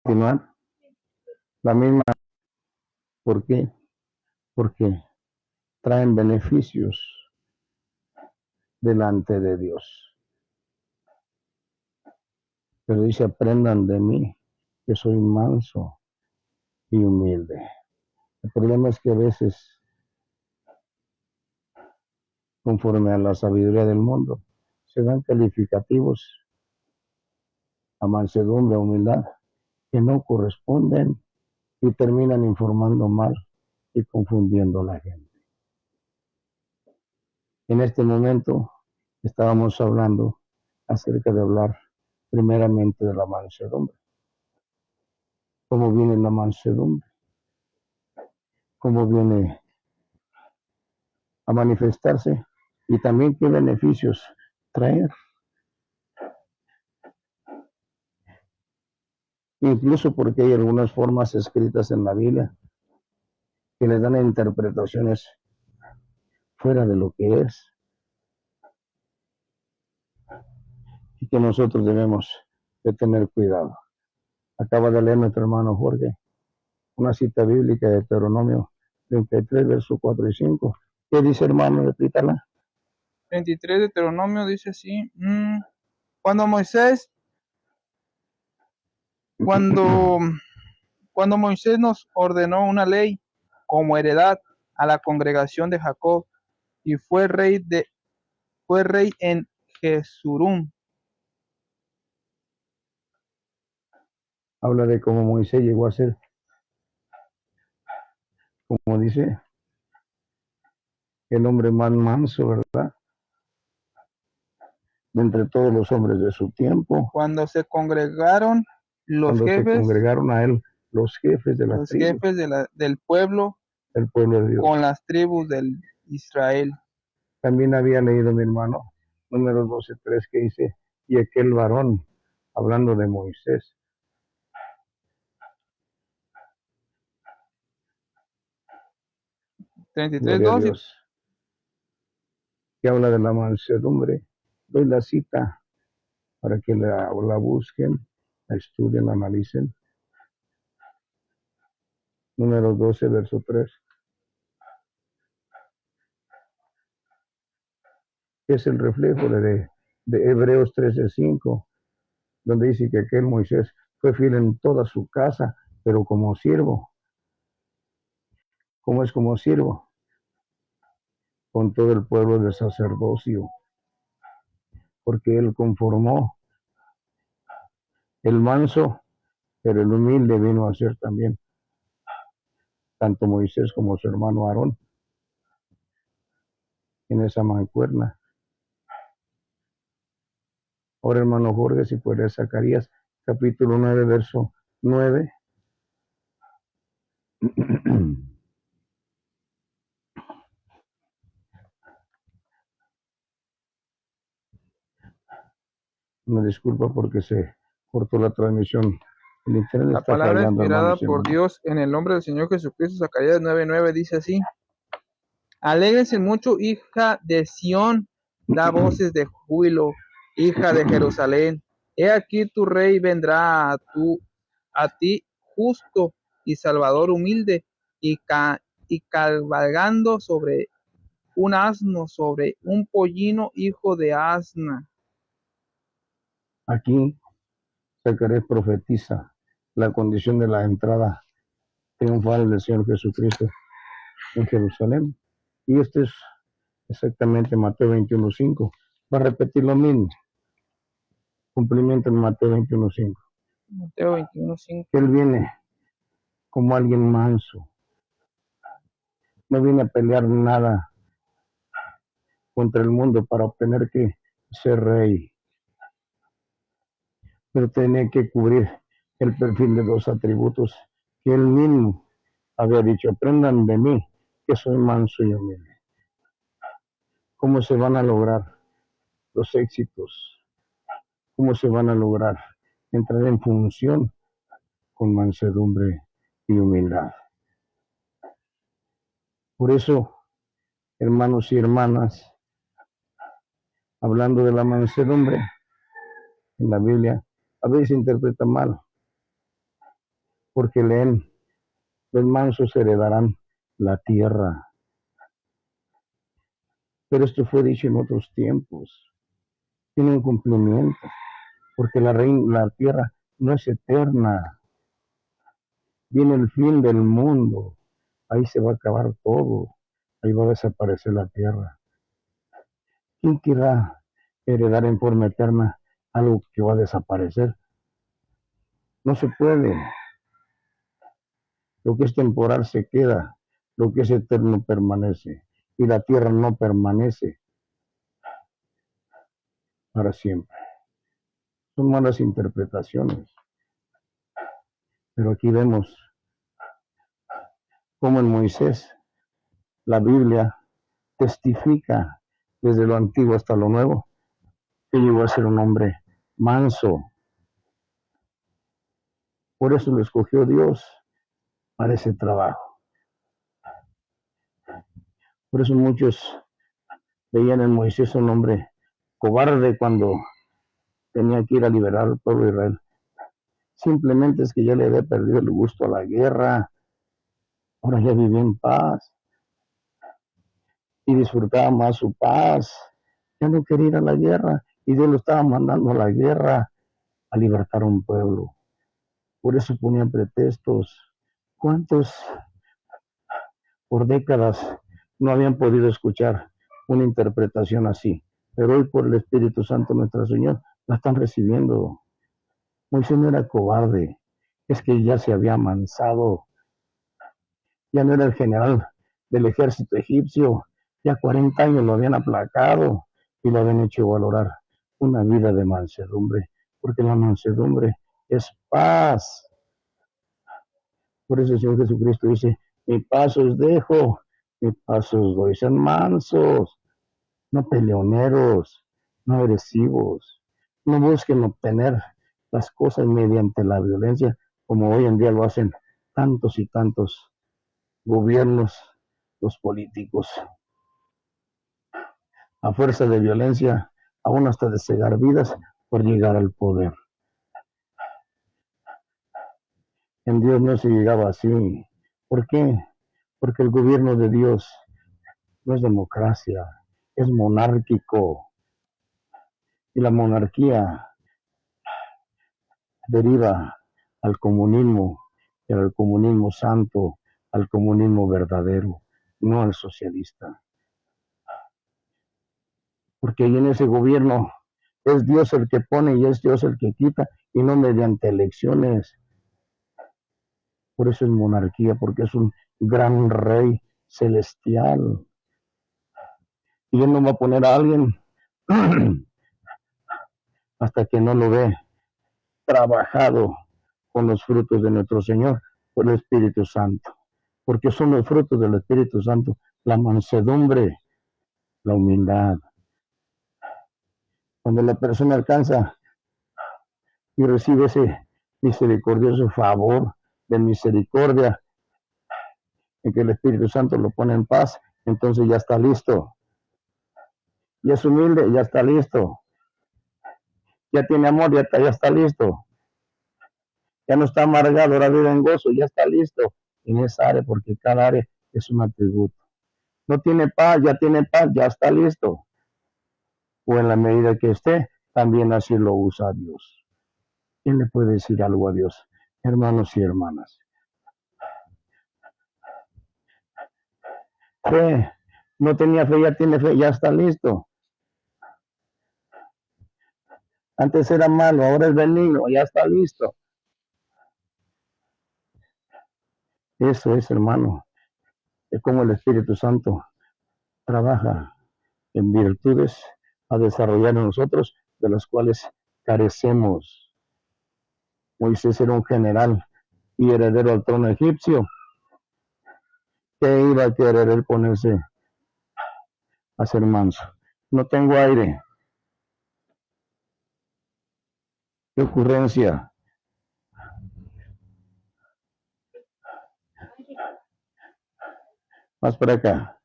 continuar la misma. ¿Por qué? Porque traen beneficios delante de Dios. Pero dice, aprendan de mí, que soy manso y humilde. El problema es que a veces, conforme a la sabiduría del mundo, se dan calificativos a mansedumbre, a humildad, que no corresponden y terminan informando mal y confundiendo a la gente. En este momento estábamos hablando acerca de hablar primeramente de la mansedumbre. ¿Cómo viene la mansedumbre? ¿Cómo viene a manifestarse? Y también qué beneficios traer. Incluso porque hay algunas formas escritas en la Biblia que les dan interpretaciones fuera de lo que es y que nosotros debemos de tener cuidado. Acaba de leer nuestro hermano Jorge una cita bíblica de Deuteronomio 33, versos 4 y 5. ¿Qué dice, hermano? Repítala. 23 de Deuteronomio dice así: cuando Moisés nos ordenó una ley como heredad a la congregación de Jacob, y fue rey en Jesurún. Habla de cómo Moisés llegó a ser, como dice, el hombre más manso, ¿verdad? De entre todos los hombres de su tiempo. Cuando se congregaron los jefes, se congregaron a él los jefes de las tribus, jefes del pueblo, el pueblo de Dios, con las tribus del Israel. También había leído, mi hermano, número 12:3, que dice, y aquel varón, hablando de Moisés, gloria a Dios, que habla de la mansedumbre. Doy la cita para que la busquen, la estudien, la analicen. Número 12, verso 3. Es el reflejo de Hebreos 13:5, donde dice que aquel Moisés fue fiel en toda su casa, pero como siervo. ¿Cómo es como siervo? Con todo el pueblo del sacerdocio, porque él conformó el manso, pero el humilde vino a ser también tanto Moisés como su hermano Aarón en esa mancuerna. Ahora, hermano Jorge, si puede, Zacarías capítulo 9, verso 9. Me disculpa porque se cortó la transmisión. El internet La está palabra fallando, inspirada hermanos y por hermanas. Dios en el nombre del Señor Jesucristo. Zacarías 9:9 dice así: alégrense mucho, hija de Sión, da voces de júbilo, hija de Jerusalén. He aquí tu rey vendrá a ti justo y salvador, humilde, y cabalgando sobre un asno, sobre un pollino, hijo de asna. Aquí Zacarías profetiza la condición de la entrada triunfal del Señor Jesucristo en Jerusalén. Y este es exactamente Mateo 21:5. Va a repetir lo mismo. Cumplimiento en Mateo 21:5. Mateo 21:5. Él viene como alguien manso. No viene a pelear nada contra el mundo para obtener que ser rey. Pero tenía que cubrir el perfil de dos atributos que él mismo había dicho: aprendan de mí, que soy manso y humilde. ¿Cómo se van a lograr los éxitos? ¿Cómo se van a lograr entrar en función? Con mansedumbre y humildad. Por eso, hermanos y hermanas, hablando de la mansedumbre en la Biblia, a veces se interpreta mal. porque leen, los mansos heredarán la tierra. Pero esto fue dicho en otros tiempos, tiene un cumplimiento, porque la tierra no es eterna, viene el fin del mundo, ahí se va a acabar todo, ahí va a desaparecer la tierra. ¿Quién querrá heredar en forma eterna algo que va a desaparecer? No se puede. Lo que es temporal se queda, lo que es eterno permanece, y la tierra no permanece para siempre. Son malas interpretaciones, pero aquí vemos cómo en Moisés la Biblia testifica desde lo antiguo hasta lo nuevo que llegó a ser un hombre manso. Por eso lo escogió Dios para ese trabajo. Por eso muchos veían en Moisés un hombre cobarde cuando tenía que ir a liberar al pueblo de Israel. Simplemente es que ya le había perdido el gusto a la guerra, ahora ya vivía en paz y disfrutaba más su paz. Ya no quería ir a la guerra y Dios lo estaba mandando a la guerra a libertar a un pueblo. Por eso ponían pretextos. ¿Cuántos por décadas no habían podido escuchar una interpretación así? Pero hoy por el Espíritu Santo nuestro Señor la están recibiendo. Moisés no era cobarde, es que ya se había amansado, ya no era el general del ejército egipcio, ya 40 años lo habían aplacado y lo habían hecho valorar una vida de mansedumbre, porque la mansedumbre es paz. Por eso el Señor Jesucristo dice, mi paz os dejo, mi paz os doy. Sean mansos, no peleoneros, no agresivos, no busquen obtener las cosas mediante la violencia, como hoy en día lo hacen tantos y tantos gobiernos, los políticos, a fuerza de violencia, aún hasta de cegar vidas por llegar al poder. En Dios no se llegaba así. ¿Por qué? Porque el gobierno de Dios no es democracia, es monárquico. Y la monarquía deriva al comunismo, pero al comunismo santo, al comunismo verdadero, no al socialista. Porque ahí en ese gobierno es Dios el que pone y es Dios el que quita, y no mediante elecciones. Por eso es monarquía, porque es un gran rey celestial. Y él no va a poner a alguien hasta que no lo ve trabajado con los frutos de nuestro Señor por el Espíritu Santo. Porque son los frutos del Espíritu Santo, la mansedumbre, la humildad. Cuando la persona alcanza y recibe ese misericordioso favor de misericordia, en que el Espíritu Santo lo pone en paz, entonces ya está listo. Ya es humilde, ya está listo. Ya tiene amor, ya está listo. Ya no está amargado, ahora vive en gozo, ya está listo en esa área, porque cada área es un atributo. No tiene paz, ya está listo. O en la medida que esté, también así lo usa Dios. ¿Quién le puede decir algo a Dios? Hermanos y hermanas. Fe, no tenía fe, ya tiene fe, ya está listo. Antes era malo, ahora es benigno, ya está listo. Eso es, hermano, es como el Espíritu Santo trabaja en virtudes a desarrollar en nosotros, de las cuales carecemos. Moisés era un general y heredero al trono egipcio. ¿Qué iba a querer él ponerse a ser manso? No tengo aire. ¿Qué ocurrencia? Más para acá.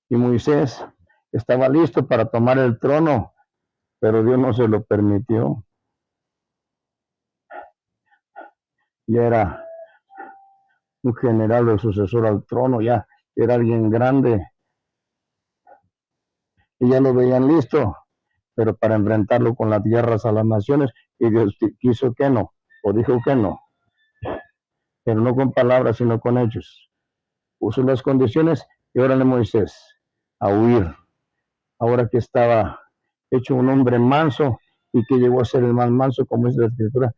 Y Moisés estaba listo para tomar el trono, pero Dios no se lo permitió. ya era un general, el sucesor al trono, ya era alguien grande, y ya lo veían listo, pero para enfrentarlo con las guerras a las naciones, y Dios quiso que no, o dijo que no, pero no con palabras, sino con hechos. Puso las condiciones y órale Moisés a huir. Ahora que estaba hecho un hombre manso y que llegó a ser el más manso, como es la escritura,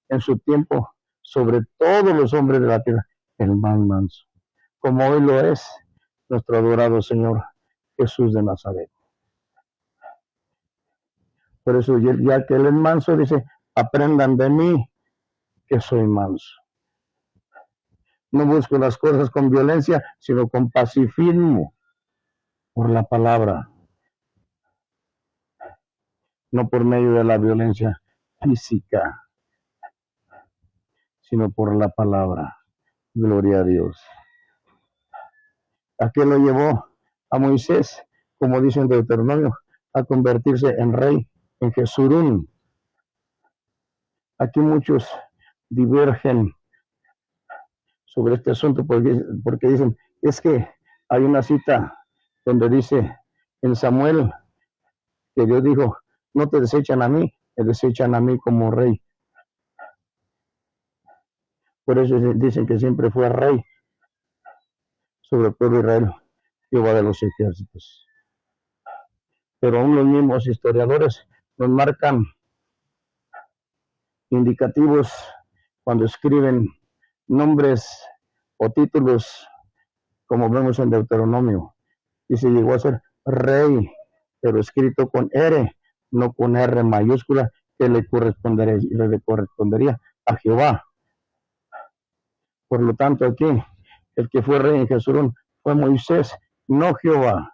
en su tiempo, sobre todos los hombres de la tierra, el más manso, como hoy lo es nuestro adorado Señor Jesús de Nazaret. Por eso, ya que Él es manso, dice, aprendan de mí que soy manso. No busco las cosas con violencia, sino con pacifismo, por la palabra, no por medio de la violencia física, sino por la palabra. Gloria a Dios. ¿A qué lo llevó a Moisés? Como dice en Deuteronomio, a convertirse en rey en Jesurún. Aquí muchos divergen sobre este asunto porque dicen, es que hay una cita donde dice en Samuel que Dios dijo, no te desechan a mí, te desechan a mí como rey. Por eso dicen que siempre fue rey sobre el pueblo de Israel, Jehová de los ejércitos. Pero aún los mismos historiadores nos marcan indicativos cuando escriben nombres o títulos, como vemos en Deuteronomio. Y se llegó a ser rey, pero escrito con R, no con R mayúscula, que le correspondería a Jehová. Por lo tanto, aquí, el que fue rey en Jesurún fue Moisés, no Jehová.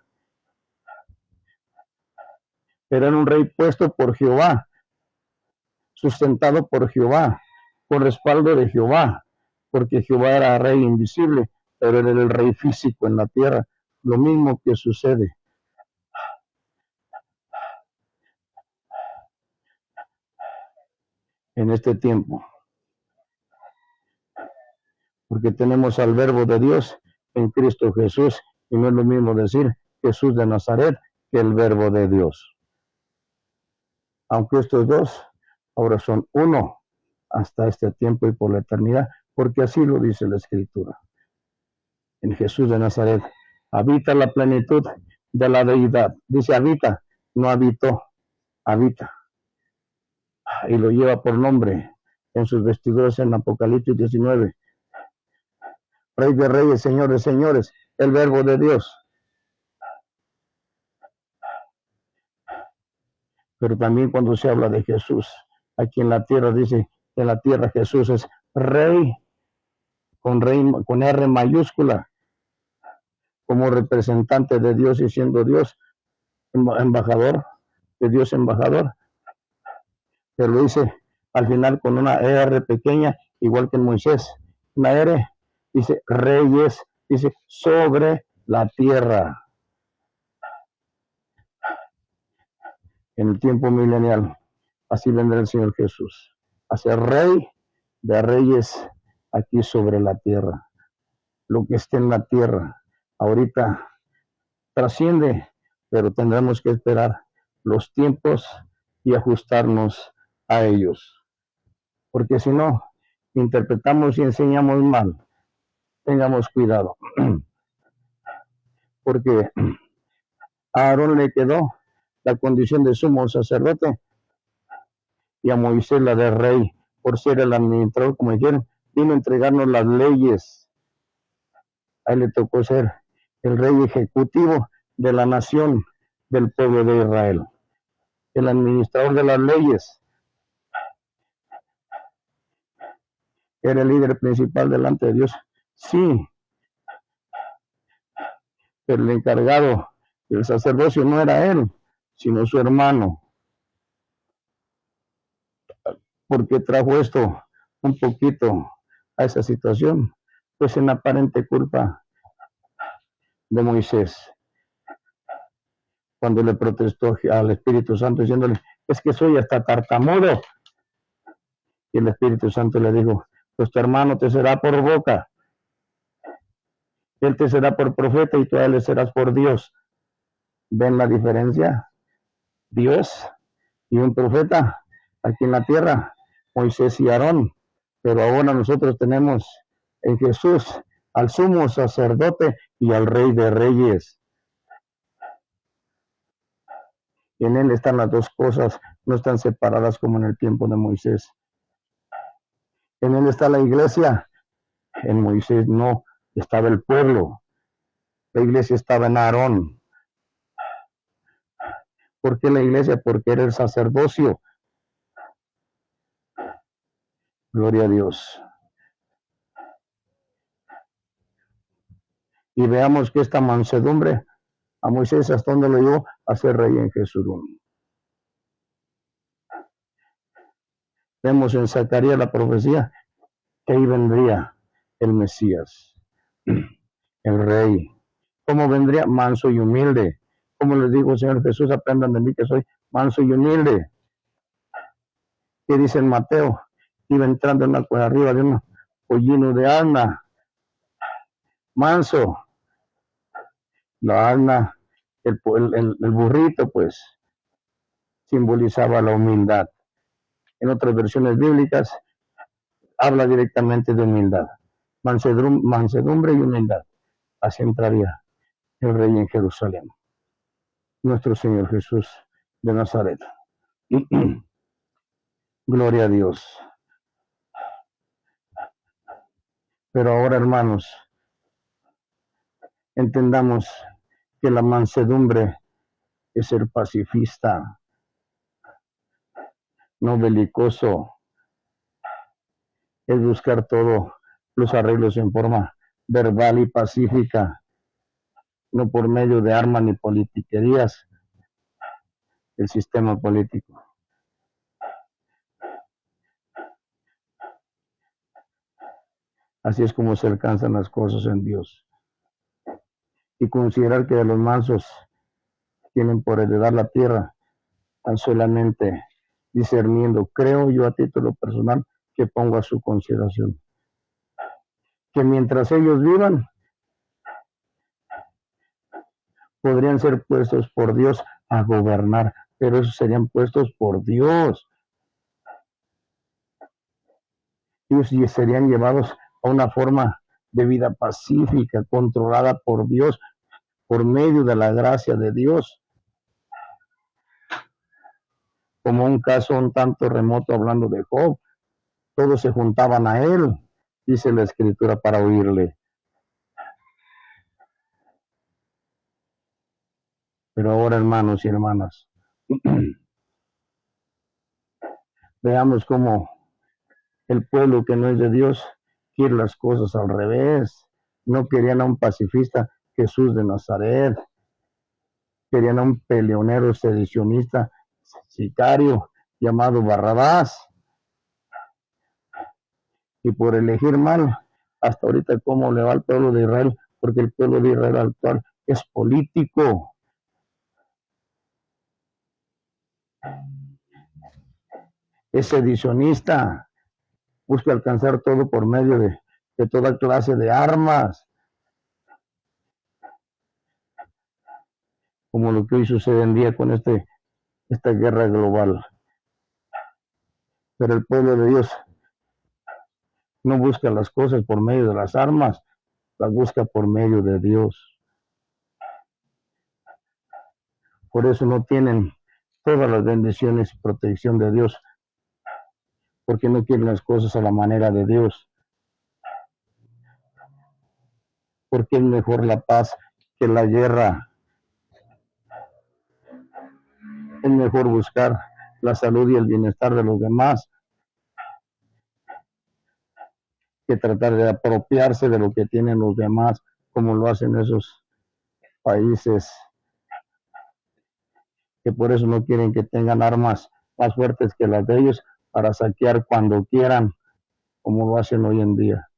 Pero era un rey puesto por Jehová, sustentado por Jehová, con respaldo de Jehová, porque Jehová era rey invisible, pero él era el rey físico en la tierra. Lo mismo que sucede en este tiempo, porque tenemos al Verbo de Dios en Cristo Jesús, y no es lo mismo decir Jesús de Nazaret que el Verbo de Dios. Aunque estos dos ahora son uno hasta este tiempo y por la eternidad, porque así lo dice la Escritura. En Jesús de Nazaret habita la plenitud de la deidad. Dice habita, no habitó, habita. Y lo lleva por nombre en sus vestiduras en Apocalipsis 19. Rey de reyes, Señor de señores, el Verbo de Dios. Pero también cuando se habla de Jesús, aquí en la tierra dice, en la tierra Jesús es rey con R mayúscula, como representante de Dios y siendo Dios, embajador, de Dios embajador. Pero lo dice al final con una R pequeña, igual que en Moisés. Una R dice reyes, dice sobre la tierra. En el tiempo milenial, así vendrá el Señor Jesús, a ser rey de reyes aquí sobre la tierra. Lo que esté en la tierra ahorita trasciende, pero tendremos que esperar los tiempos y ajustarnos a ellos. Porque si no, interpretamos y enseñamos mal. Tengamos cuidado. Porque a Aarón le quedó la condición de sumo sacerdote y a Moisés la de rey, por ser el administrador, como dijeron, vino a entregarnos las leyes. A él le tocó ser el rey ejecutivo de la nación del pueblo de Israel, el administrador de las leyes. Era el líder principal delante de Dios, sí, pero el encargado del sacerdocio no era él, sino su hermano, porque trajo esto un poquito a esa situación, pues en aparente culpa de Moisés, cuando le protestó al Espíritu Santo diciéndole, es que soy hasta tartamudo, y el Espíritu Santo le dijo, pues tu hermano te será por boca, él te será por profeta y tú a él le serás por Dios. ¿Ven la diferencia? Dios y un profeta aquí en la tierra, Moisés y Aarón, pero ahora nosotros tenemos en Jesús al sumo sacerdote y al Rey de Reyes. En él están las dos cosas, no están separadas como en el tiempo de Moisés. En él está la iglesia, en Moisés no, estaba el pueblo. La iglesia estaba en Aarón. ¿Por qué la iglesia? Porque era el sacerdocio. Gloria a Dios. Y veamos que esta mansedumbre a Moisés hasta donde lo llevó a ser rey en Jesurún. Vemos en Zacarías la profecía que ahí vendría el Mesías, el rey. ¿Cómo vendría? Manso y humilde. Como les digo, Señor Jesús, aprendan de mí que soy manso y humilde. ¿Qué dice en Mateo? Iba entrando arriba de un pollino de asna, manso. La asna, el burrito, pues, simbolizaba la humildad. En otras versiones bíblicas, habla directamente de humildad. Mansedumbre y humildad. Así entraría el rey en Jerusalén. Nuestro Señor Jesús de Nazaret. Gloria a Dios. Pero ahora, hermanos, entendamos que la mansedumbre es ser pacifista, no belicoso, es buscar todos los arreglos en forma verbal y pacífica, no por medio de armas ni politiquerías del sistema político. Así es como se alcanzan las cosas en Dios. Y considerar que de los mansos tienen por heredar la tierra, tan solamente discerniendo, creo yo a título personal, que pongo a su consideración. Que mientras ellos vivan, podrían ser puestos por Dios a gobernar, pero esos serían puestos por Dios. Ellos serían llevados a una forma de vida pacífica, controlada por Dios, por medio de la gracia de Dios. Como un caso un tanto remoto hablando de Job, todos se juntaban a él, dice la Escritura, para oírle. Pero ahora, hermanos y hermanas, veamos cómo el pueblo que no es de Dios quiere las cosas al revés. No querían a un pacifista, Jesús de Nazaret. Querían a un peleonero sedicionista, sicario, llamado Barrabás. Y por elegir mal, hasta ahorita cómo le va al pueblo de Israel, porque el pueblo de Israel actual es político. Es sedicionista, busca alcanzar todo por medio de toda clase de armas, como lo que hoy sucede en día con esta guerra global. Pero el pueblo de Dios no busca las cosas por medio de las armas, las busca por medio de Dios. Por eso no tienen todas las bendiciones y protección de Dios, porque no quieren las cosas a la manera de Dios. Porque es mejor la paz que la guerra. Es mejor buscar la salud y el bienestar de los demás que tratar de apropiarse de lo que tienen los demás, como lo hacen esos países que por eso no quieren que tengan armas más fuertes que las de ellos para saquear cuando quieran, como lo hacen hoy en día.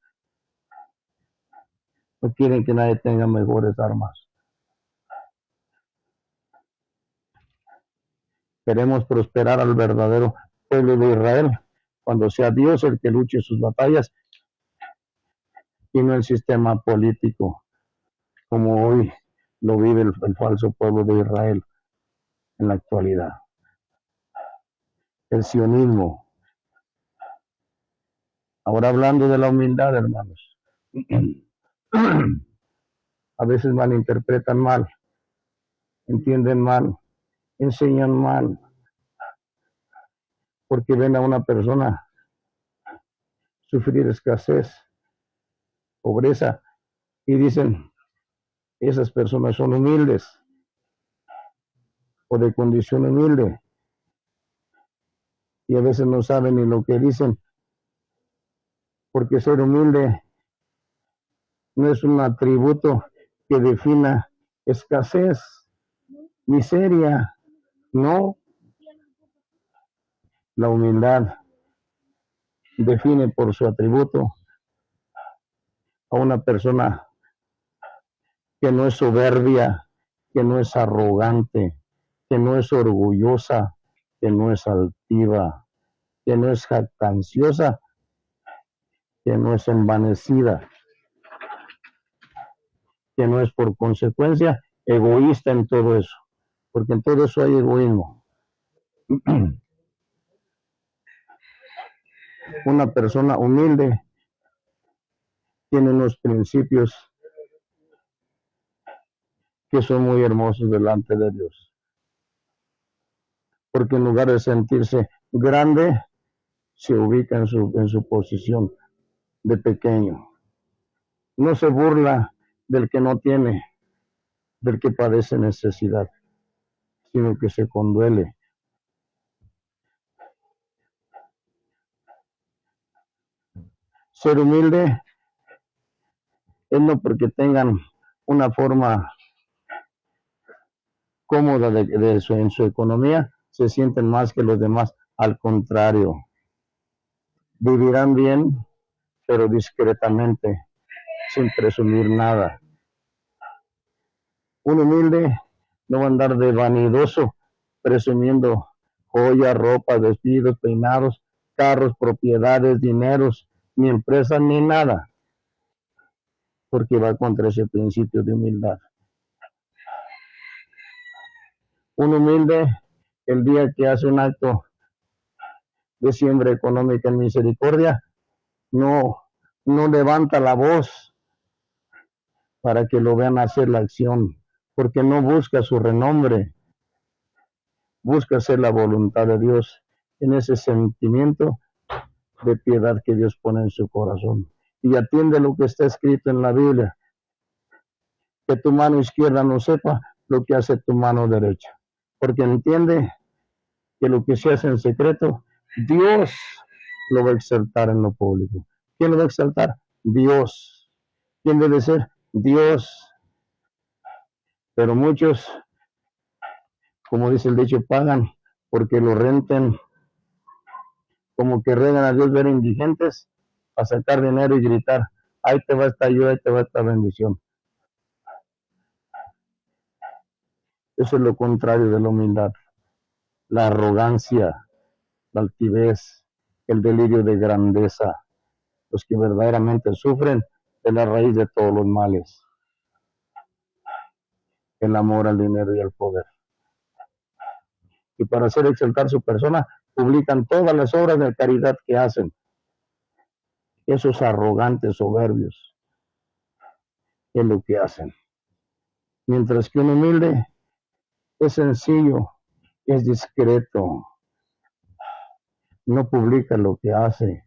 No quieren que nadie tenga mejores armas. Queremos prosperar al verdadero pueblo de Israel, cuando sea Dios el que luche sus batallas y no el sistema político como hoy lo vive el falso pueblo de Israel en la actualidad. El sionismo. Ahora hablando de la humildad, hermanos. A veces malinterpretan mal, entienden mal, enseñan mal, porque ven a una persona sufrir escasez, pobreza, y dicen, esas personas son humildes o de condición humilde, y a veces no saben ni lo que dicen, porque ser humilde no es un atributo que defina escasez, miseria, no. La humildad define por su atributo a una persona que no es soberbia, que no es arrogante, que no es orgullosa, que no es altiva, que no es jactanciosa, que no es envanecida, que no es por consecuencia egoísta en todo eso, porque en todo eso hay egoísmo. Una persona humilde tiene unos principios que son muy hermosos delante de Dios, porque en lugar de sentirse grande, se ubica en su posición de pequeño. No se burla del que no tiene, del que padece necesidad, sino que se conduele. Ser humilde es no porque tengan una forma cómoda en su economía, se sienten más que los demás. Al contrario, vivirán bien, pero discretamente, sin presumir nada. Un humilde no va a andar de vanidoso, presumiendo joyas, ropa, vestidos, peinados, carros, propiedades, dineros, ni empresas, ni nada, porque va contra ese principio de humildad. Un humilde, el día que hace un acto de siembra económica en misericordia, no levanta la voz para que lo vean hacer la acción, porque no busca su renombre, busca hacer la voluntad de Dios en ese sentimiento de piedad que Dios pone en su corazón. Y atiende lo que está escrito en la Biblia, que tu mano izquierda no sepa lo que hace tu mano derecha, porque entiende que lo que se hace en secreto, Dios lo va a exaltar en lo público. ¿Quién lo va a exaltar? Dios. ¿Quién debe ser? Dios. Pero muchos, como dice el dicho, pagan porque lo renten, como que regan a Dios ver indigentes a sacar dinero y gritar, ahí te va esta ayuda, ahí te va esta bendición. Eso es lo contrario de la humildad, la arrogancia, la altivez, el delirio de grandeza, los que verdaderamente sufren de la raíz de todos los males, el amor al dinero y al poder. Y para hacer exaltar su persona, publican todas las obras de caridad que hacen. Esos arrogantes, soberbios, es lo que hacen. Mientras que un humilde es sencillo, es discreto, no publica lo que hace.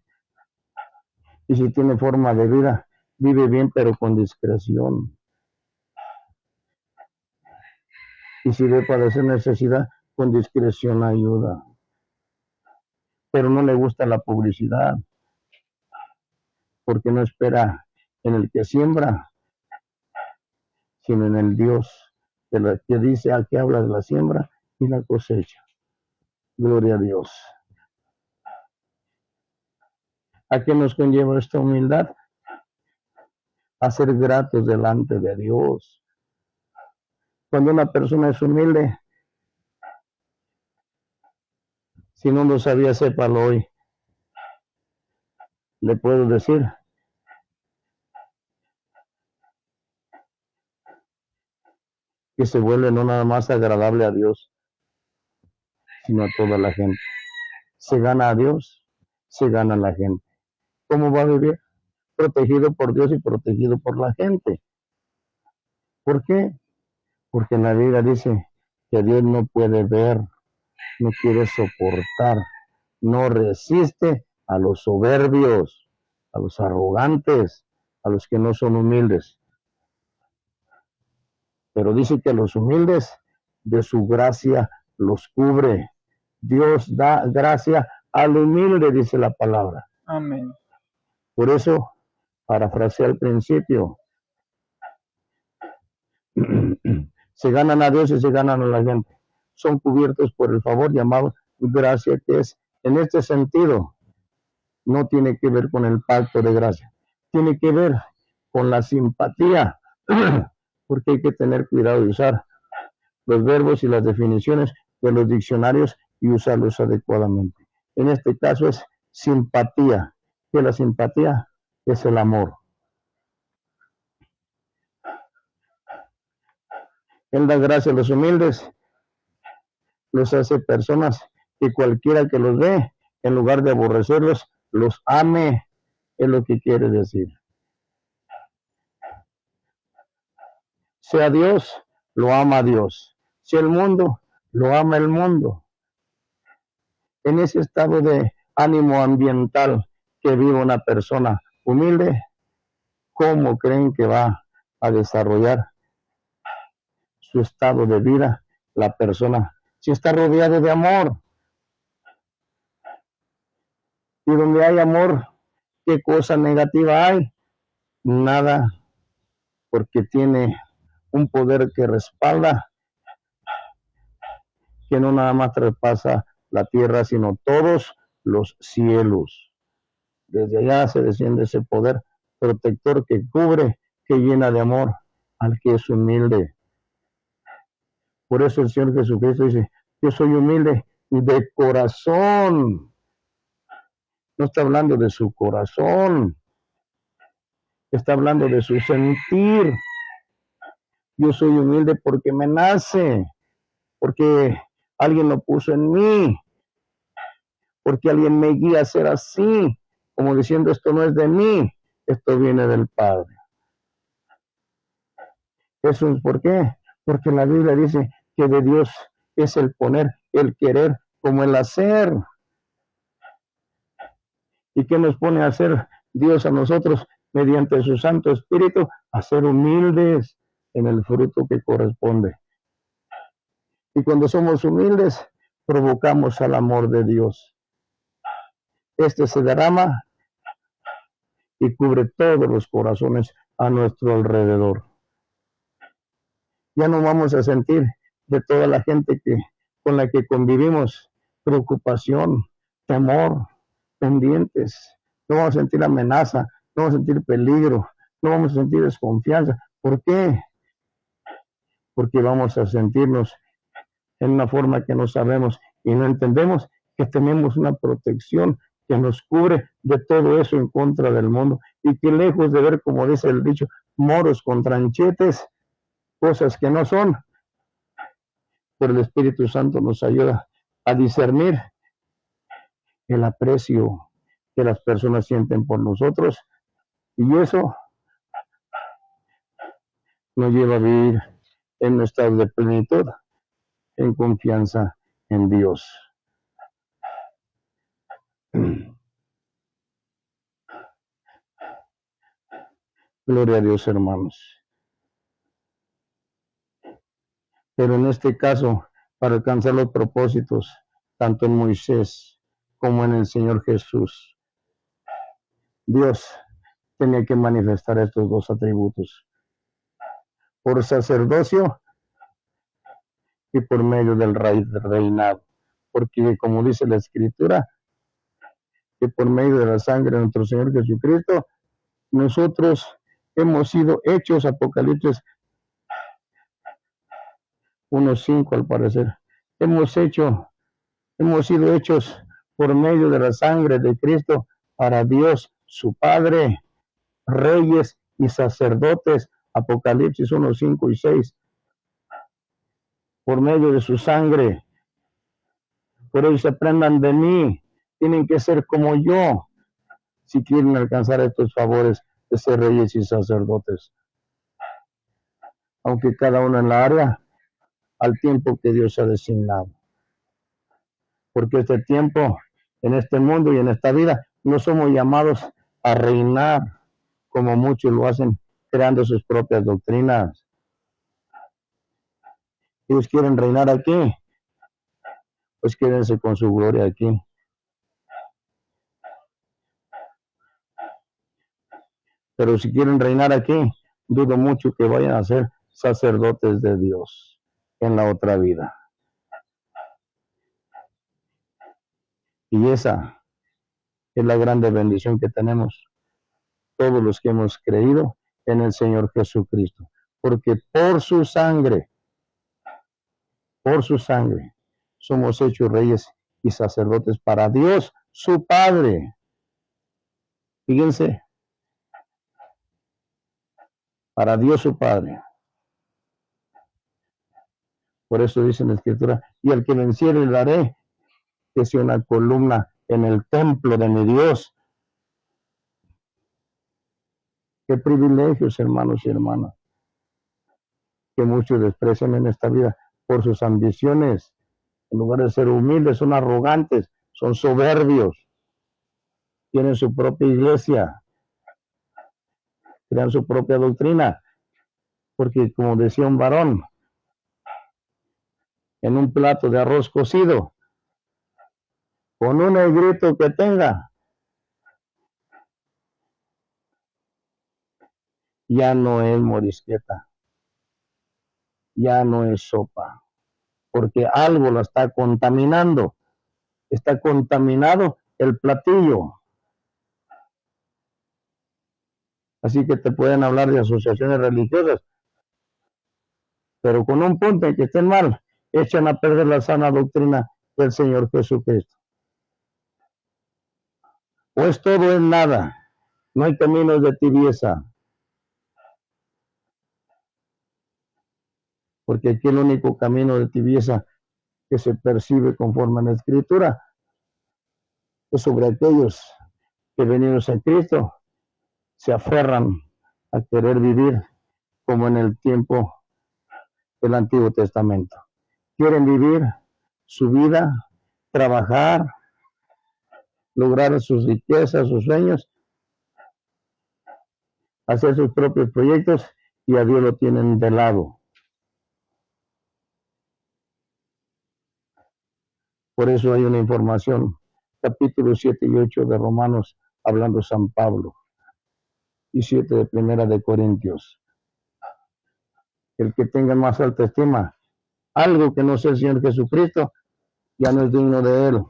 Y si tiene forma de vida, vive bien pero con discreción. Y si ve padecer necesidad, con discreción ayuda. Pero no le gusta la publicidad, porque no espera en el que siembra, sino en el Dios que dice a que habla de la siembra y la cosecha. Gloria a Dios. ¿A qué nos conlleva esta humildad? A ser gratos delante de Dios. Cuando una persona es humilde, si no lo sabía, sépalo hoy. Le puedo decir que se vuelve no nada más agradable a Dios, sino a toda la gente. Se gana a Dios, se gana a la gente. ¿Cómo va a vivir? Protegido por Dios y protegido por la gente. ¿Por qué? Porque en la Biblia dice que Dios no puede ver, no quiere soportar, no resiste a los soberbios, a los arrogantes, a los que no son humildes. Pero dice que los humildes de su gracia los cubre. Dios da gracia al humilde, dice la palabra. Amén. Por eso, parafraseé al principio, se ganan a Dios y se ganan a la gente. Son cubiertos por el favor llamado gracia, que es en este sentido. No tiene que ver con el pacto de gracia. Tiene que ver con la simpatía, porque hay que tener cuidado de usar los verbos y las definiciones de los diccionarios y usarlos adecuadamente. En este caso es simpatía, que la simpatía es el amor. Él da gracia a los humildes, los hace personas que cualquiera que los ve, en lugar de aborrecerlos, los ame, es lo que quiere decir. Sea Dios, lo ama Dios. Sea el mundo, lo ama el mundo. En ese estado de ánimo ambiental que vive una persona humilde, ¿cómo creen que va a desarrollar su estado de vida la persona? Si está rodeado de amor. Y donde hay amor, ¿qué cosa negativa hay? Nada, porque tiene un poder que respalda, que no nada más traspasa la tierra, sino todos los cielos. Desde allá se desciende ese poder protector que cubre, que llena de amor al que es humilde. Por eso el Señor Jesucristo dice, yo soy humilde de corazón. No está hablando de su corazón, está hablando de su sentir. Yo soy humilde porque me nace, porque alguien lo puso en mí, porque alguien me guía a ser así, como diciendo, esto no es de mí, esto viene del Padre. Eso es por qué, porque la Biblia dice que de Dios es el poner, el querer, como el hacer. ¿Y qué nos pone a hacer Dios a nosotros mediante su Santo Espíritu? A ser humildes en el fruto que corresponde. Y cuando somos humildes, provocamos al amor de Dios. Este se derrama y cubre todos los corazones a nuestro alrededor. Ya no vamos a sentir de toda la gente con la que convivimos preocupación, temor, pendientes. No vamos a sentir amenaza, no vamos a sentir peligro, no vamos a sentir desconfianza. ¿Por qué? Porque vamos a sentirnos en una forma que no sabemos y no entendemos, que tenemos una protección que nos cubre de todo eso en contra del mundo, y que lejos de ver, como dice el dicho, moros con tranchetes, cosas que no son, por el Espíritu Santo nos ayuda a discernir el aprecio que las personas sienten por nosotros, y eso nos lleva a vivir en un estado de plenitud, en confianza en Dios. Gloria a Dios, hermanos. Pero en este caso, para alcanzar los propósitos, tanto en Moisés como en el Señor Jesús, Dios tenía que manifestar estos dos atributos, por sacerdocio y por medio del reinado. Porque como dice la Escritura, que por medio de la sangre de nuestro Señor Jesucristo, nosotros hemos sido hechos, Apocalipsis 1:5 al parecer, hemos sido hechos por medio de la sangre de Cristo para Dios, su Padre, reyes y sacerdotes, Apocalipsis 1:5 y 6. por medio de su sangre. Por eso aprendan de mí. Tienen que ser como yo si quieren alcanzar estos favores de ser reyes y sacerdotes. Aunque cada uno en la área, al tiempo que Dios ha designado. Porque este tiempo, en este mundo y en esta vida, no somos llamados a reinar como muchos lo hacen, creando sus propias doctrinas. Ellos quieren reinar aquí, pues quédense con su gloria aquí. Pero si quieren reinar aquí, dudo mucho que vayan a ser sacerdotes de Dios en la otra vida. Y esa es la grande bendición que tenemos todos los que hemos creído en el Señor Jesucristo. Porque por su sangre, somos hechos reyes y sacerdotes para Dios, su Padre. Fíjense, para Dios su Padre. Por eso dice en la Escritura, y al que venciere le daré que sea una columna en el templo de mi Dios. Qué privilegios, hermanos y hermanas, que muchos desprecian en esta vida por sus ambiciones. En lugar de ser humildes, son arrogantes, son soberbios, tienen su propia iglesia, crean su propia doctrina, porque como decía un varón, en un plato de arroz cocido, con un negrito que tenga, ya no es morisqueta, ya no es sopa, porque algo la está contaminando, está contaminado el platillo. Así que te pueden hablar de asociaciones religiosas, pero con un punto en que estén mal, echan a perder la sana doctrina del Señor Jesucristo. O es todo o es nada, no hay caminos de tibieza, porque aquí el único camino de tibieza que se percibe conforme a la Escritura es sobre aquellos que venidos a Cristo se aferran a querer vivir como en el tiempo del Antiguo Testamento. Quieren vivir su vida, trabajar, lograr sus riquezas, sus sueños, hacer sus propios proyectos y a Dios lo tienen de lado. Por eso hay una información, capítulos 7 y 8 de Romanos, hablando San Pablo, y 7 de Primera de Corintios. El que tenga más alta estima, algo que no sea el Señor Jesucristo, ya no es digno de él.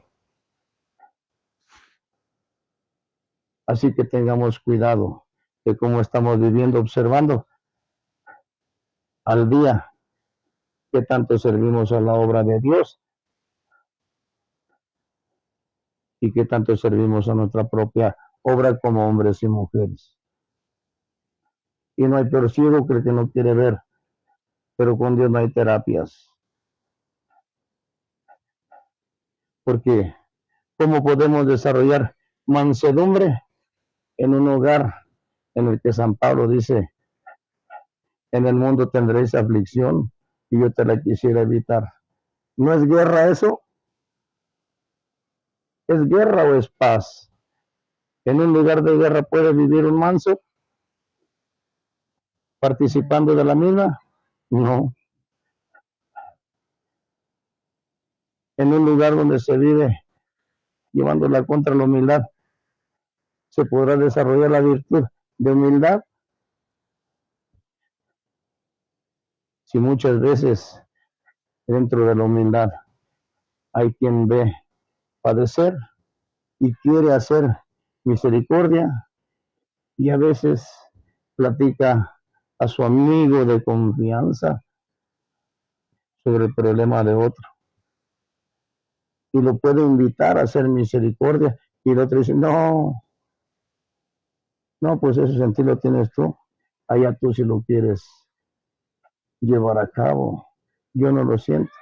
Así que tengamos cuidado de cómo estamos viviendo, observando al día que tanto servimos a la obra de Dios y que tanto servimos a nuestra propia obra como hombres y mujeres. Y no hay peor ciego que el que no quiere ver, pero con Dios no hay terapias. Porque ¿cómo podemos desarrollar mansedumbre en un hogar en el que San Pablo dice, en el mundo tendréis aflicción y yo te la quisiera evitar? ¿No es guerra eso? ¿Es guerra o es paz? ¿En un lugar de guerra puede vivir un manso participando de la misma? No. En un lugar donde se vive llevándola contra la humildad, ¿se podrá desarrollar la virtud de humildad? Si muchas veces dentro de la humildad hay quien ve padecer y quiere hacer misericordia y a veces platica a su amigo de confianza sobre el problema de otro y lo puede invitar a hacer misericordia y el otro dice, no, pues ese sentido lo tienes tú, allá tú si lo quieres llevar a cabo. yo no lo siento.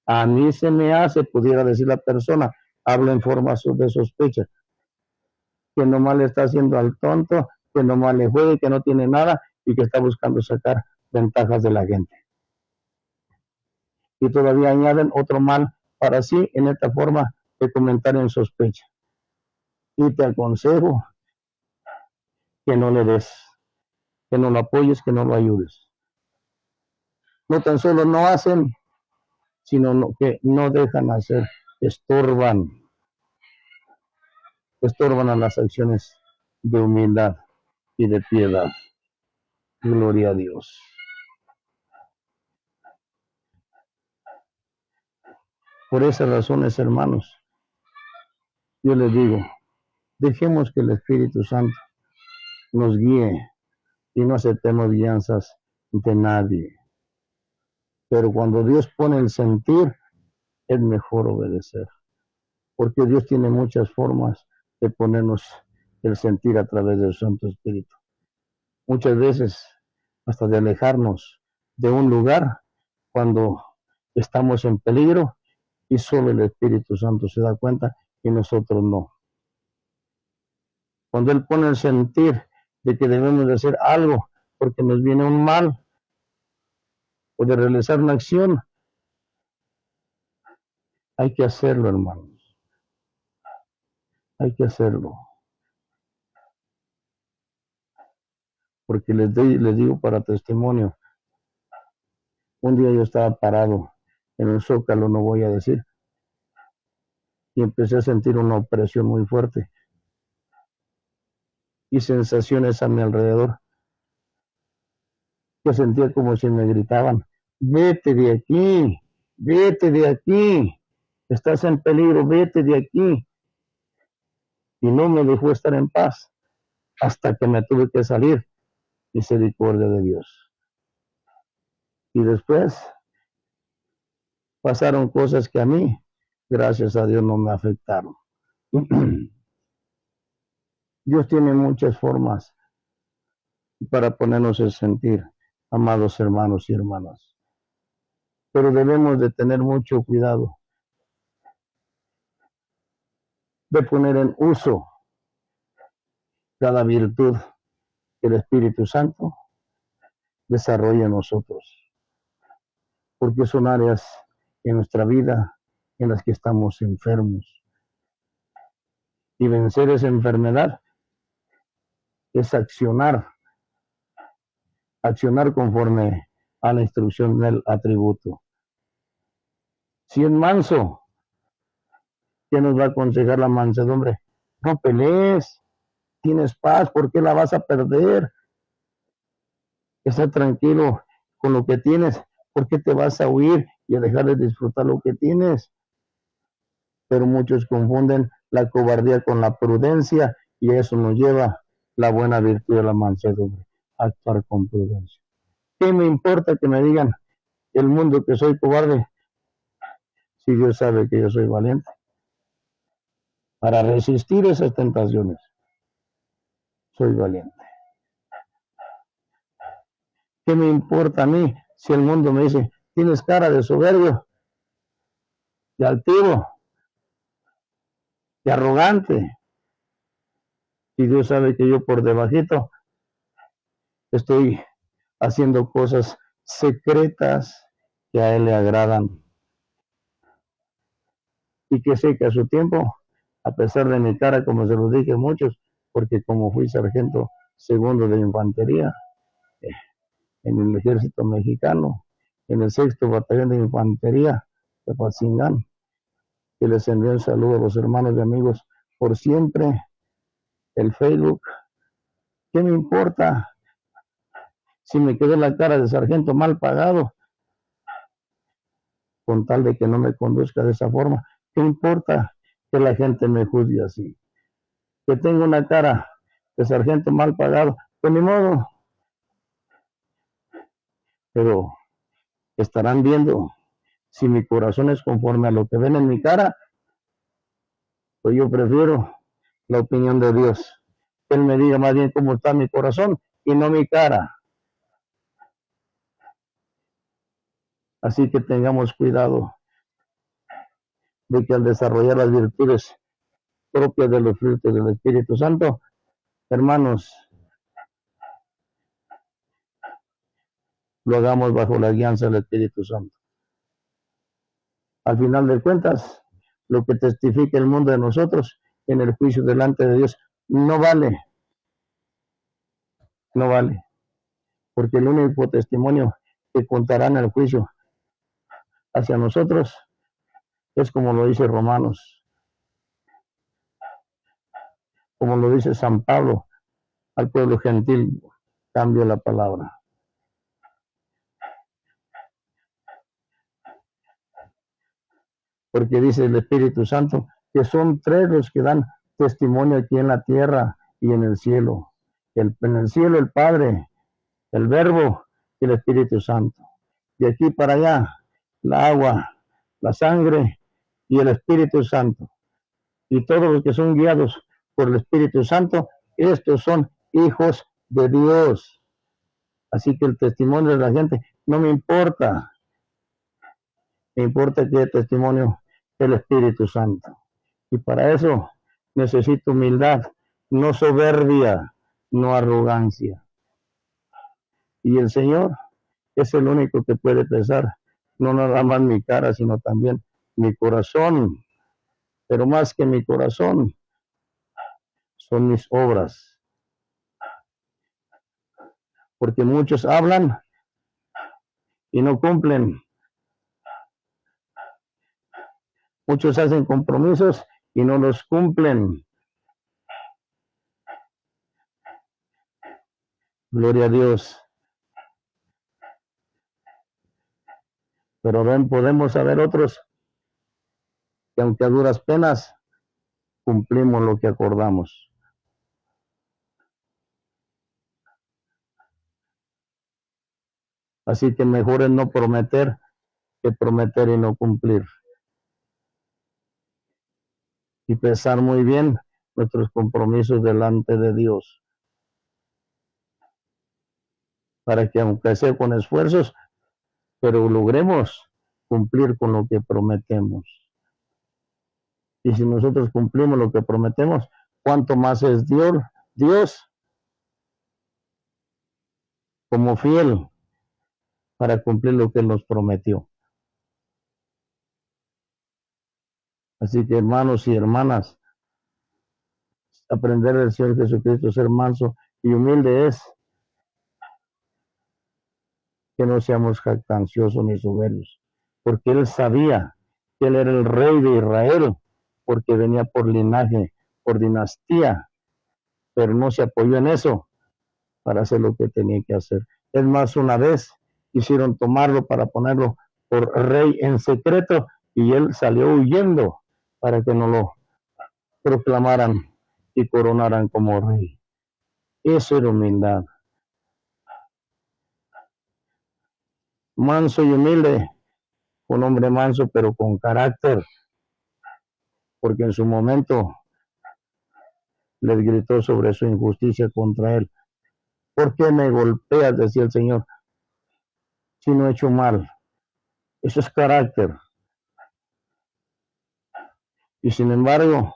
A mí se me hace, pudiera decir la persona, habla en forma de sospecha, que nomás le está haciendo al tonto, que nomás le juegue, que no tiene nada y que está buscando sacar ventajas de la gente. Y todavía añaden otro mal para sí en esta forma de comentar en sospecha. Y te aconsejo que no le des, que no lo apoyes, que no lo ayudes. No tan solo no hacen, sino que no dejan hacer, estorban a las acciones de humildad y de piedad. Gloria a Dios. Por esas razones, hermanos, yo les digo, dejemos que el Espíritu Santo nos guíe y no aceptemos guianzas de nadie. Pero cuando Dios pone el sentir, es mejor obedecer, porque Dios tiene muchas formas de ponernos el sentir a través del Santo Espíritu. Muchas veces hasta de alejarnos de un lugar cuando estamos en peligro y solo el Espíritu Santo se da cuenta y nosotros no. Cuando Él pone el sentir de que debemos de hacer algo porque nos viene un mal o de realizar una acción, hay que hacerlo, hermanos. Hay que hacerlo. Porque les digo para testimonio, un día yo estaba parado en el Zócalo, no voy a decir, y empecé a sentir una opresión muy fuerte y sensaciones a mi alrededor. Yo sentía como si me gritaban, vete de aquí, vete de aquí, estás en peligro, vete de aquí. Y no me dejó estar en paz hasta que me tuve que salir, misericordia de Dios. Y después pasaron cosas que a mí, gracias a Dios, no me afectaron. Dios tiene muchas formas para ponernos el sentir, amados hermanos y hermanas. Pero debemos de tener mucho cuidado de poner en uso cada virtud que el Espíritu Santo desarrolla en nosotros. Porque son áreas en nuestra vida en las que estamos enfermos. Y vencer esa enfermedad es accionar conforme a la instrucción del atributo. Si es manso, ¿qué nos va a aconsejar la mansedumbre? No pelees, tienes paz, ¿por qué la vas a perder? Está tranquilo con lo que tienes, ¿por qué te vas a huir y a dejar de disfrutar lo que tienes? Pero muchos confunden la cobardía con la prudencia y eso nos lleva la buena virtud de la mansedumbre, actuar con prudencia. ¿Qué me importa que me digan el mundo que soy cobarde si Dios sabe que yo soy valiente? Para resistir esas tentaciones, soy valiente. ¿Qué me importa a mí si el mundo me dice, tienes cara de soberbio, de altivo, de arrogante? Y Dios sabe que yo por debajito estoy haciendo cosas secretas que a Él le agradan. Y que sé que a su tiempo, a pesar de mi cara, como se los dije a muchos, porque como fui sargento segundo de infantería en el ejército mexicano, en el 6º batallón de infantería de Patzingán, que les envío un saludo a los hermanos y amigos por siempre, el Facebook. ¿Qué me importa si me quedó la cara de sargento mal pagado? Con tal de que no me conduzca de esa forma. ¿Qué importa que la gente me juzgue así? Que tengo una cara de sargento mal pagado, pues ni modo. Pero estarán viendo si mi corazón es conforme a lo que ven en mi cara, pues yo prefiero la opinión de Dios. Que Él me diga más bien cómo está mi corazón y no mi cara. Así que tengamos cuidado de que al desarrollar las virtudes propias de los frutos del Espíritu Santo, hermanos, lo hagamos bajo la guianza del Espíritu Santo. Al final de cuentas, lo que testifica el mundo de nosotros en el juicio delante de Dios no vale, no vale, porque el único testimonio que contará en el juicio hacia nosotros es como lo dice Romanos, como lo dice San Pablo al pueblo gentil, cambio la palabra. Porque dice el Espíritu Santo que son tres los que dan testimonio aquí en la tierra y en el cielo. En el cielo el Padre, el Verbo y el Espíritu Santo. De aquí para allá, la agua, la sangre y el Espíritu Santo. Y todos los que son guiados por el Espíritu Santo, estos son hijos de Dios. Así que el testimonio de la gente no me importa. Me importa que el testimonio del Espíritu Santo. Y para eso necesito humildad, no soberbia, no arrogancia. Y el Señor es el único que puede pesar, no nada más mi cara, sino también mi corazón. Pero más que mi corazón, son mis obras. Porque muchos hablan y no cumplen. Muchos hacen compromisos y no los cumplen. Gloria a Dios. Pero ven, podemos saber otros que aunque a duras penas cumplimos lo que acordamos. Así que mejor es no prometer que prometer y no cumplir. Y pesar muy bien nuestros compromisos delante de Dios. Para que aunque sea con esfuerzos, pero logremos cumplir con lo que prometemos. Y si nosotros cumplimos lo que prometemos, ¿cuánto más es Dios como fiel para cumplir lo que nos prometió? Así que hermanos y hermanas, aprender del Señor Jesucristo, ser manso y humilde es que no seamos jactanciosos ni soberbios, porque Él sabía que Él era el rey de Israel, porque venía por linaje, por dinastía, pero no se apoyó en eso para hacer lo que tenía que hacer. Es más, una vez quisieron tomarlo para ponerlo por rey en secreto y Él salió huyendo para que no lo proclamaran y coronaran como rey. Eso era humildad. Manso y humilde, un hombre manso pero con carácter, porque en su momento les gritó sobre su injusticia contra él. ¿Por qué me golpeas?, decía el Señor, si no he hecho mal. Eso es carácter. Y sin embargo,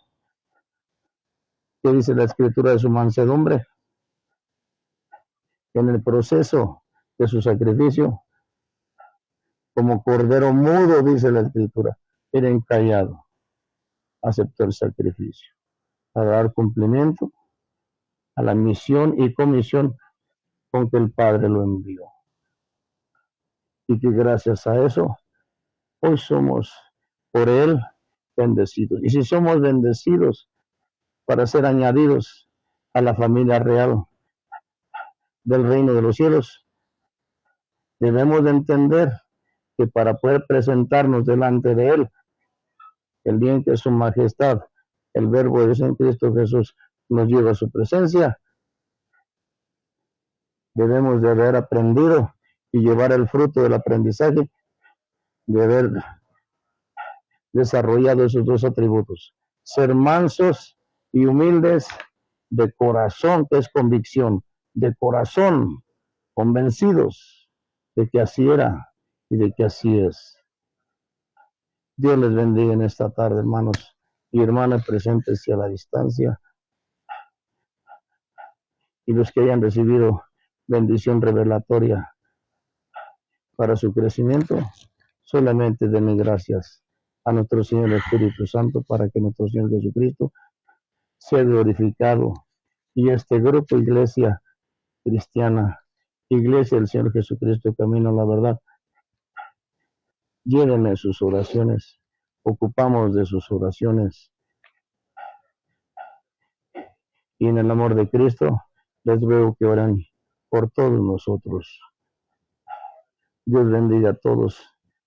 ¿qué dice la Escritura de su mansedumbre? En el proceso de su sacrificio, como cordero mudo, dice la Escritura, era encallado, aceptó el sacrificio para dar cumplimiento a la misión y comisión con que el Padre lo envió. Y que gracias a eso, hoy somos por Él bendecidos. Y si somos bendecidos para ser añadidos a la familia real del reino de los cielos, debemos de entender que para poder presentarnos delante de Él, el día en que su majestad, el Verbo de Dios en Cristo Jesús, nos lleva a su presencia, debemos de haber aprendido y llevar el fruto del aprendizaje, de haber desarrollado esos dos atributos: ser mansos y humildes de corazón, que es convicción, de corazón, convencidos de que así era y de que así es. Dios les bendiga en esta tarde, hermanos y hermanas presentes y a la distancia, y los que hayan recibido bendición revelatoria para su crecimiento, solamente denle gracias a nuestro Señor Espíritu Santo para que nuestro Señor Jesucristo sea glorificado y este grupo Iglesia Cristiana, Iglesia del Señor Jesucristo, Camino a la Verdad, llévenme sus oraciones, ocupamos de sus oraciones y en el amor de Cristo les veo que oran por todos nosotros. Dios bendiga a todos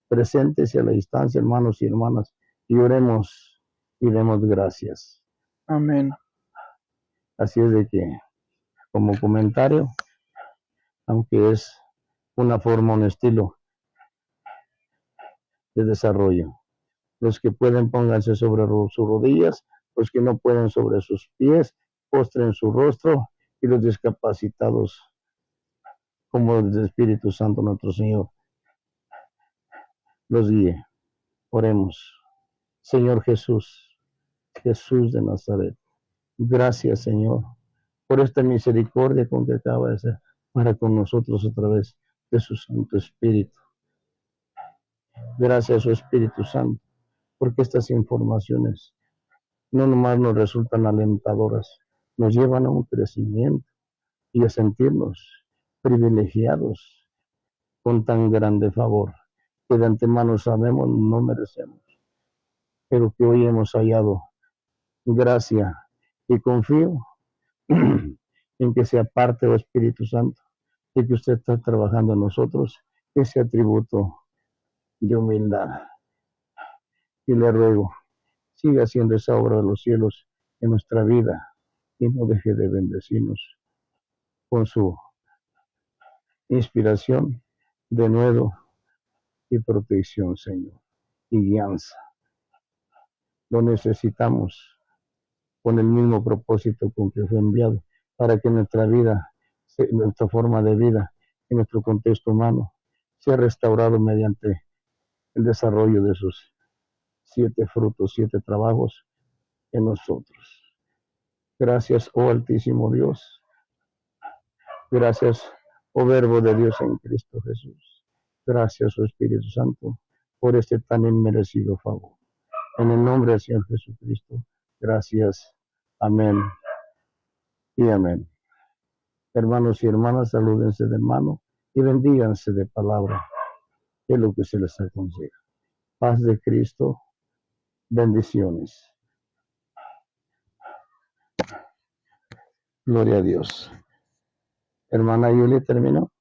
presentes y a la distancia, hermanos y hermanas, y oremos y demos gracias. Amén. Así es de que, como comentario, aunque es una forma, un estilo de desarrollo, los que pueden pónganse sobre sus rodillas, los que no pueden sobre sus pies, postren su rostro, y los discapacitados, como el Espíritu Santo nuestro Señor, los guíe. Oremos. Señor Jesús, Jesús de Nazaret, gracias, Señor, por esta misericordia con que acaba de ser para con nosotros a través de su Santo Espíritu. Gracias, su Espíritu Santo, porque estas informaciones no nomás nos resultan alentadoras, nos llevan a un crecimiento y a sentirnos privilegiados con tan grande favor que de antemano sabemos no merecemos, pero que hoy hemos hallado gracia y confío en que sea parte del Espíritu Santo y que usted está trabajando en nosotros ese atributo de humildad. Y le ruego, siga haciendo esa obra de los cielos en nuestra vida y no deje de bendecirnos con su inspiración, de nuevo y protección, Señor, y guianza. Lo necesitamos con el mismo propósito con que fue enviado, para que nuestra vida, nuestra forma de vida y nuestro contexto humano sea restaurado mediante el desarrollo de sus 7 frutos, 7 trabajos en nosotros. Gracias, oh Altísimo Dios. Gracias, oh Verbo de Dios en Cristo Jesús. Gracias, oh Espíritu Santo, por este tan inmerecido favor. En el nombre del Señor Jesucristo, gracias. Amén y amén. Hermanos y hermanas, salúdense de mano y bendíganse de palabra, que es lo que se les aconseja. Paz de Cristo, bendiciones. Gloria a Dios. Hermana Yuli, ¿terminó?